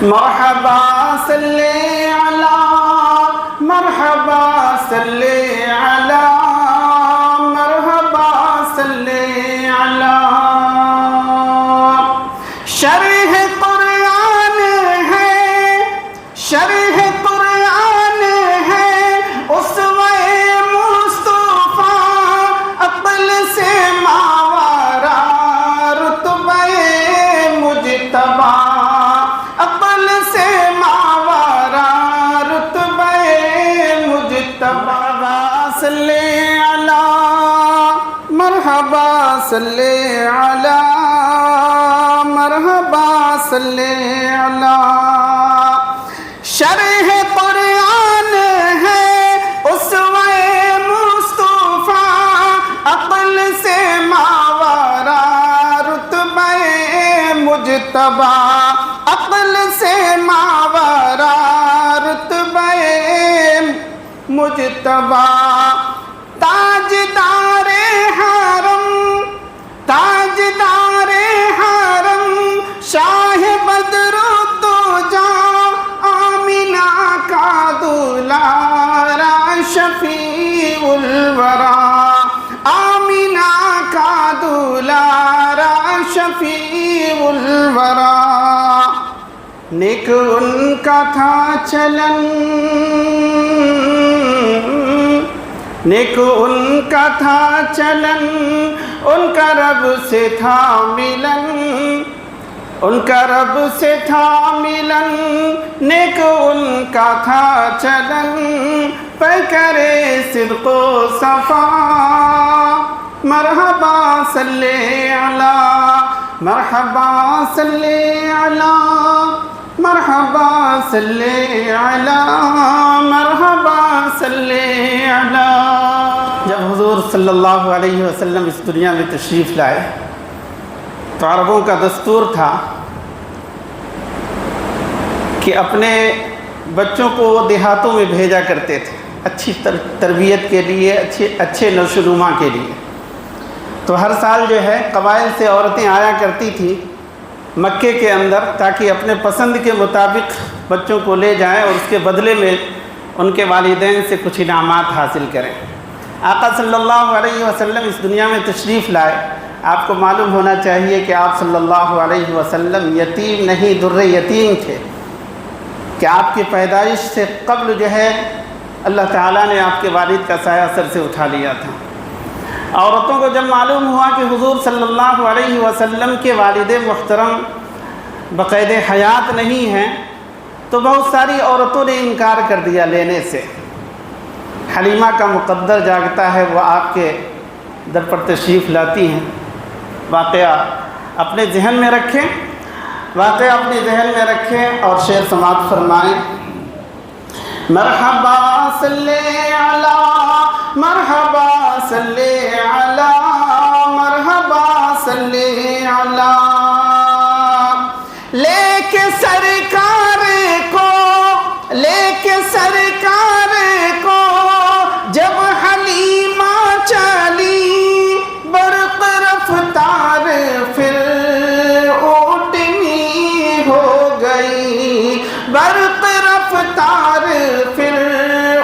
مرحبا صلی علی مرحبا صلی علی مرحبا صلی علی شرح قرآن ہے شرح قرآن ہے اسوہ مصطفیٰ عقل سے ماورا رتبہ مجتبی عقل سے ماورا رتبہ مجتبی صلی علی مرحبا صلی علی مرحبا صلی علی شرح قرآن ہے اسوہ مصطفیٰ عقل سے ماورا رتبہ مجتبی عقل سے ماورا رتبہ مجتبی تاجدار حرم تاجدار حرم شاہ بدر الدجا آمنہ کا دلارا شفیع الورا آمنہ کا دلارا شفیع الورا نیک ان کا تھا چلن نیک ان کا تھا چلن ان کا رب سے تھا ملن ان کا رب سے تھا ملن نیک ان کا تھا چلن پیکرے صدق و صفا مرحبا صلی علی مرحبا صلی علی مرحبا صلی علی مرحبا صلی علی جب حضور صلی اللہ علیہ وسلم اس دنیا میں تشریف لائے تو عربوں کا دستور تھا کہ اپنے بچوں کو وہ دیہاتوں میں بھیجا کرتے تھے اچھی تربیت کے لیے اچھے نشو و نما کے لیے. تو ہر سال جو ہے قبائل سے عورتیں آیا کرتی تھیں مکے کے اندر تاکہ اپنے پسند کے مطابق بچوں کو لے جائیں اور اس کے بدلے میں ان کے والدین سے کچھ انعامات حاصل کریں. آقا صلی اللہ علیہ وسلم اس دنیا میں تشریف لائے. آپ کو معلوم ہونا چاہیے کہ آپ صلی اللہ علیہ وسلم یتیم نہیں در یتیم تھے کہ آپ کی پیدائش سے قبل جو ہے اللہ تعالیٰ نے آپ کے والد کا سایہ سر سے اٹھا لیا تھا. عورتوں کو جب معلوم ہوا کہ حضور صلی اللہ علیہ وسلم کے والد محترم بقید حیات نہیں ہیں تو بہت ساری عورتوں نے انکار کر دیا لینے سے. حلیمہ کا مقدر جاگتا ہے، وہ آپ کے در پر تشریف لاتی ہیں. واقعہ اپنے ذہن میں رکھیں، واقعہ اپنے ذہن میں رکھیں اور شعر سماعت فرمائیں. مرحبا صلی علی مرحبا صلی علی مرحبا صلی علی لے کے سرکار کو جب حلیمہ چلی برق رفتار پھر اونٹنی ہو گئی برق رفتار پھر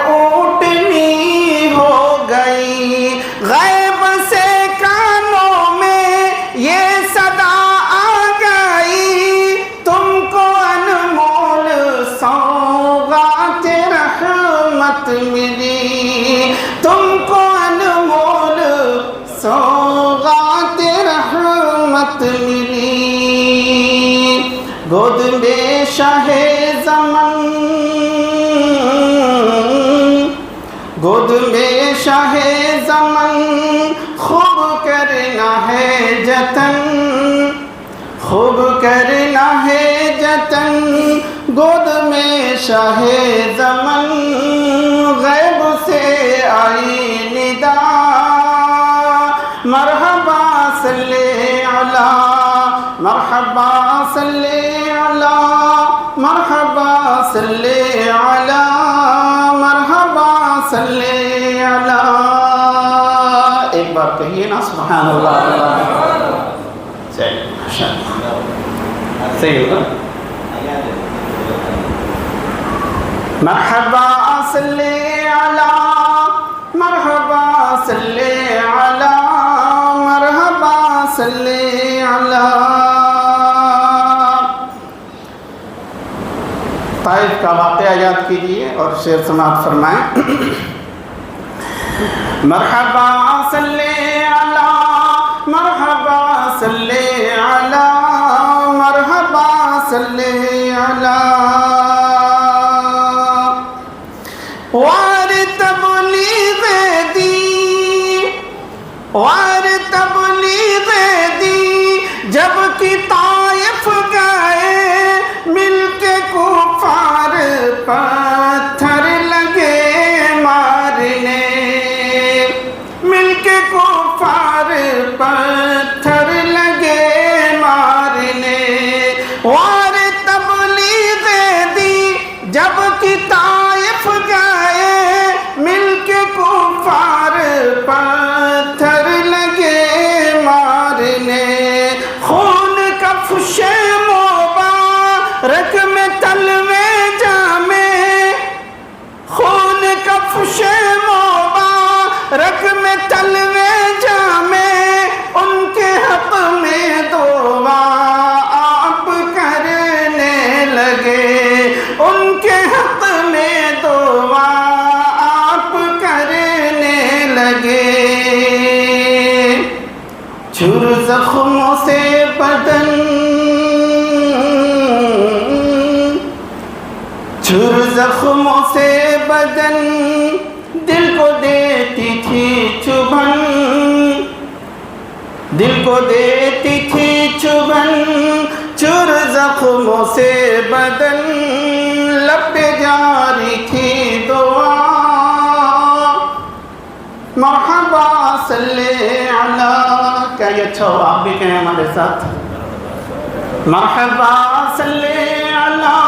اونٹنی ہو گئی. غیب سے کانوں میں یہ صدا آ گئی تم کو انمول سوغات رحمت ملی تم کو انمول سوغات رحمت ملی. گود میں شاہ زمن گود میں شاہ زمن خوب کرنا ہے جتن خوب کرنا ہے جتن گود میں شاہ زمن غیب سے آئی ندا. مرحبا صلی علی مرحبا صلی علی مرحبا صلی علی مرحبا صلی علی. ایک بار کہیے نا سبحان اللہ. صحیح ہوگا. مرحبا صلی علی مرحبا صلی علی مرحبا صلی علی. طائف کا واقعہ یاد کیجیے اور شعر سماعت فرمائیں. مرحبا صلی علی مرحبا صلی علی مرحبا صلی علی. وار تبلیغ دی وار تبلیغ دی جب کی طائف گئے مل کے کفار پتھر لگے مارنے مل کے کفار پتھر لگے مارنے. وار تبلیغ دی جب کی طائف گئے مل کے کفار پتھر لگے مارنے. خون کفش مبارک میں تلوے جامے خون کفش مبارک میں تلوے جامے ان کے حق میں دعا آپ کرنے لگے ان کے حق میں دعا آپ کرنے لگے. چور زخموں سے بدن چور زخموں سے بدن دل کو دیتی تھی چبھن دل کو دیتی تھی چبھن. چور زخموں سے بدن لب پہ جاری تھی دعا. مرحبا صلی علی. کیا یہ اچھا ہو آپ بھی کہیں ہمارے ساتھ. مرحبا صلی علی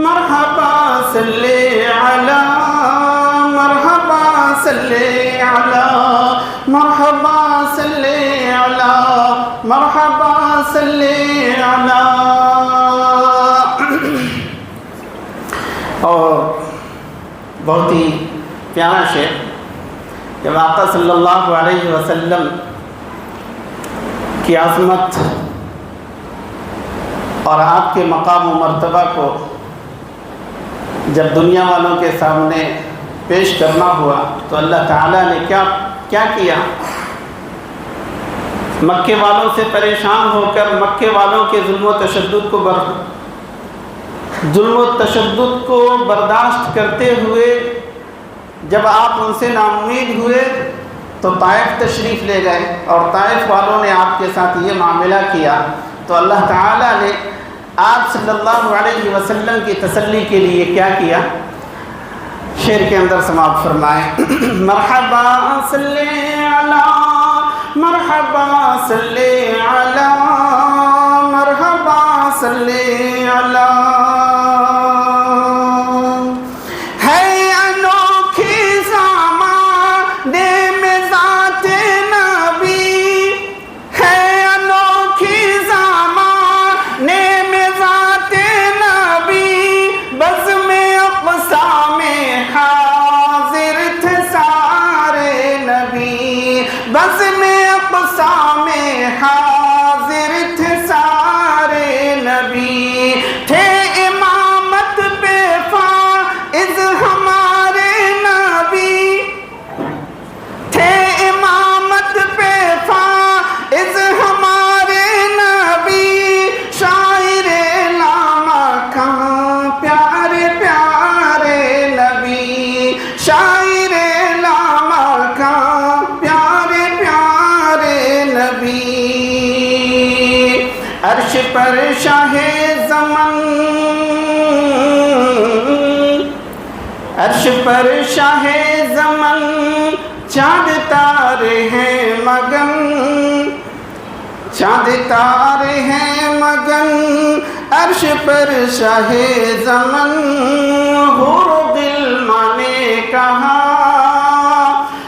مرحبا صلی علی مرحبا صلی علی مرحبا صلی علی مرحبا صلی علی. اور بہت ہی پیارا شعر جب آقا صلی اللہ علیہ وسلم کی عظمت اور آپ کے مقام و مرتبہ کو جب دنیا والوں کے سامنے پیش کرنا ہوا تو اللہ تعالیٰ نے کیا کیا. مکے والوں سے پریشان ہو کر مکے والوں کے ظلم و تشدد کو برداشت کرتے ہوئے جب آپ ان سے ناامید ہوئے تو طائف تشریف لے گئے اور طائف والوں نے آپ کے ساتھ یہ معاملہ کیا تو اللہ تعالیٰ نے آپ صلی اللہ علیہ وسلم کی تسلی کے لیے کیا کیا. شعر کے اندر سماعت فرمائیں. مرحبا صلی علی مرحبا صلی علی مرحبا صلی علی. بس میں اقسام حاضر تھے سارے نبی. تھے امامت پہ فائز ہمارے نبی تھے امامت پہ فائز ہمارے نبی. شاعر لامکان پیارے پیارے نبی شاعر لامکان پیارے پیارے نبی. عرش پر شاہ زمن عرش پر شاہ زمن چاند تارے ہیں مگن چاند تارے ہیں مگن. عرش پر شاہ زمن حور و غلمان نے کہا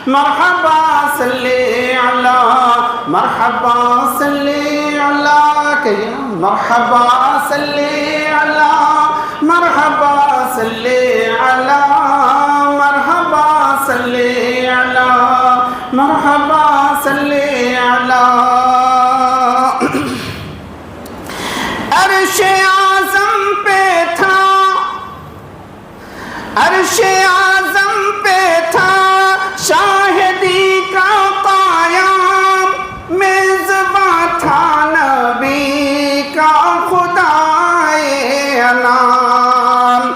مرحبا صلی علی مرحبا صلی علی. کہیے نا مرحبا صلی علی مرحبا صلی علی عرش اعظم پہ تھا شاہدی کا قیام، میزباں تھا نبی کا خدائے انام۔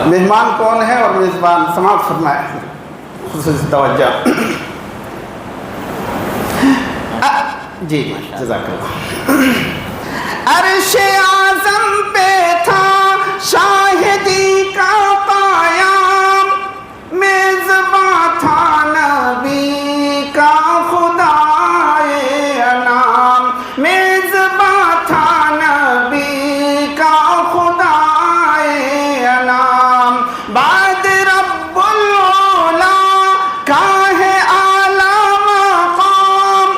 مہمان کون ہے اور میزبان؟ سماعت فرمائے، خصوصی توجہ۔ جی جزاک اللہ۔ عرش اعظم پہ تھا شاہدی کا قیام، میزباں تھا نبی کا خدائے انام، میزباں تھا نبی کا خدائے انام۔ بعد رب العلا کا ہے اعلیٰ مقام،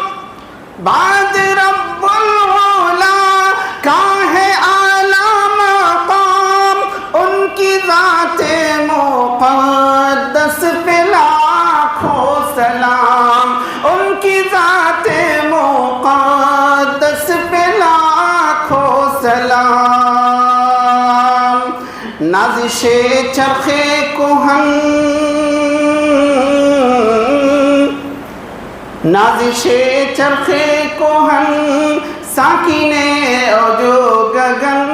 بعد رب العلا کا ہے اعلیٰ مقام، ان کی ذات مقدس پہ لاکھوں سلام، ان کی ذات مقدس پہ لاکھوں سلام۔ نازش چرخ کہن، نازش چرخ کہن، ساکن اوج گگن،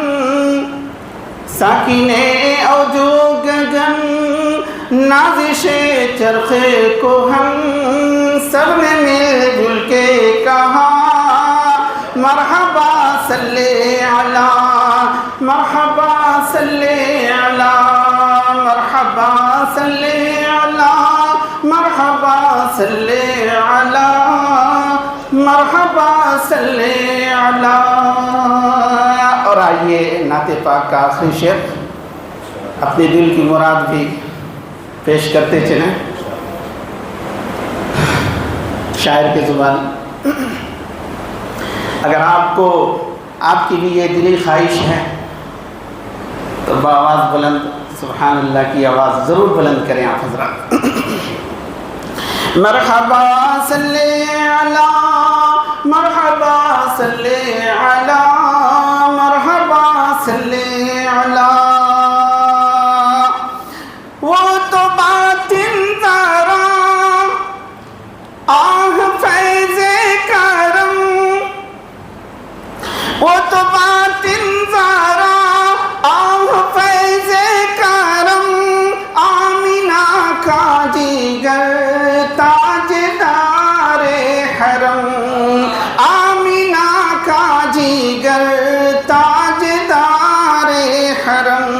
ساکن اوج گگن، نازش چرخ کہن، سب نے مل جل کے کہا مرحبا صلی علی، مرحبا صلی علی، مرحبا صلی علی، مرحبا صلی علی، مرحبا صلی علی۔ اور آئیے نعت پاک کا آخری شعر اپنے دل کی مراد بھی پیش کرتے چلیں شاعر کی زبان۔ اگر آپ کو آپ کی بھی یہ دلی خواہش ہے تو بآواز بلند سبحان اللہ کی آواز ضرور بلند کریں آپ حضرات۔ مرحبا صلی علی، مرحبا صلی علی، مرحبا صلی علی۔ وہ تو باطن ذرا آہ فیض کرم، وہ تو باطن ذرا آہ فیض کرم، آمینہ کا جگر تاجدار حرم، آمینہ کا جگر تاجدار حرم۔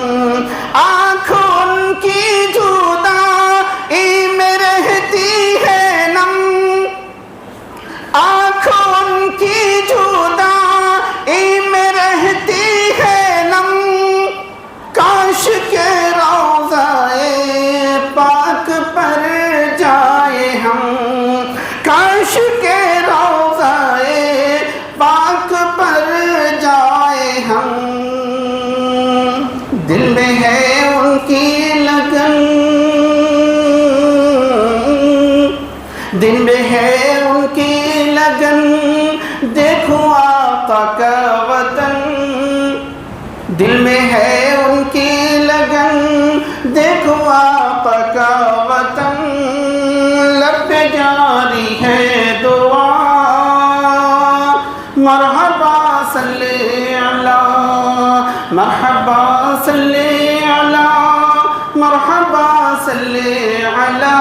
آنکھوں ان کی جدائی میں رہتی ہے نم، آنکھوں ان کی جدائی میں رہتی ہے نم، کاش کے روضہ پاک پر جائے ہم، کاش کے روضہ پاک پر جائے ہم۔ دل میں ہے ان کی لگن، دل میں ہے ان کی لگن، دیکھو آقا کا وطن، دل میں ہے ان کی لگن، دیکھو آقا کا وطن، لب پہ جاری ہے دعا مرحبا صلی علی، مرحبا صلی علی، مرحبا صلی علی،